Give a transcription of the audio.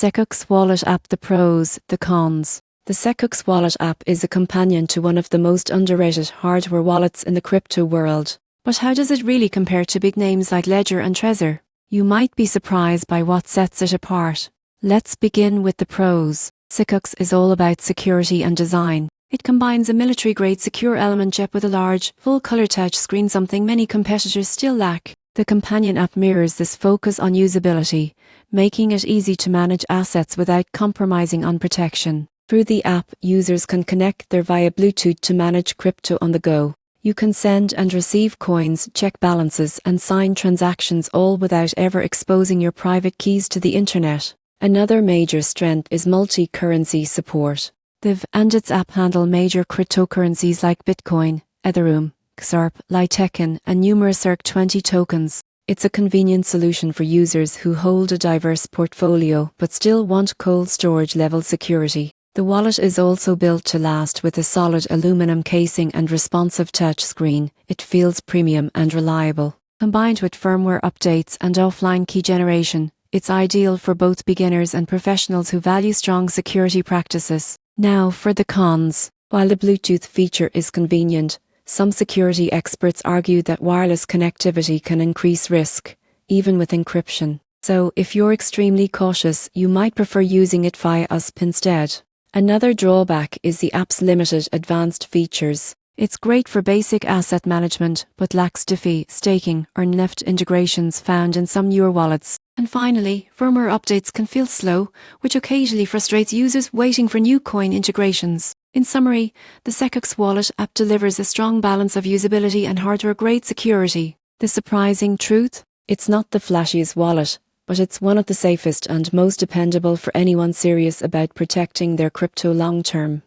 SecuX Wallet app. The pros, the cons. The SecuX Wallet app is a companion to one of the most underrated hardware wallets in the crypto world. But how does it really compare to big names like Ledger and Trezor? You might be surprised by what sets it apart. Let's begin with the pros. SecuX is all about security and design. It combines a military-grade secure element chip with a large, full-color touch screen, something many competitors still lack. The companion app mirrors this focus on usability, making it easy to manage assets without compromising on protection. Through the app, users can connect their via Bluetooth to manage crypto on the go. You can send and receive coins, check balances, and sign transactions, all without ever exposing your private keys to the internet. Another major strength is multi-currency support. The V and its app handle major cryptocurrencies like Bitcoin, Ethereum, XRP, Litecoin, and numerous SecuX tokens. It's a convenient solution for users who hold a diverse portfolio but still want cold storage level security. The wallet is also built to last. With a solid aluminum casing and responsive touchscreen, it feels premium and reliable. Combined with firmware updates and offline key generation, it's ideal for both beginners and professionals who value strong security practices. Now for the cons. While the Bluetooth feature is convenient, some security experts argue that wireless connectivity can increase risk, even with encryption. So, if you're extremely cautious, you might prefer using it via USB instead. Another drawback is the app's limited advanced features. It's great for basic asset management, but lacks DeFi, staking, or NEFT integrations found in some newer wallets. And finally, firmware updates can feel slow, which occasionally frustrates users waiting for new coin integrations. In summary, the SecuX Wallet app delivers a strong balance of usability and hardware-grade security. The surprising truth? It's not the flashiest wallet, but it's one of the safest and most dependable for anyone serious about protecting their crypto long-term.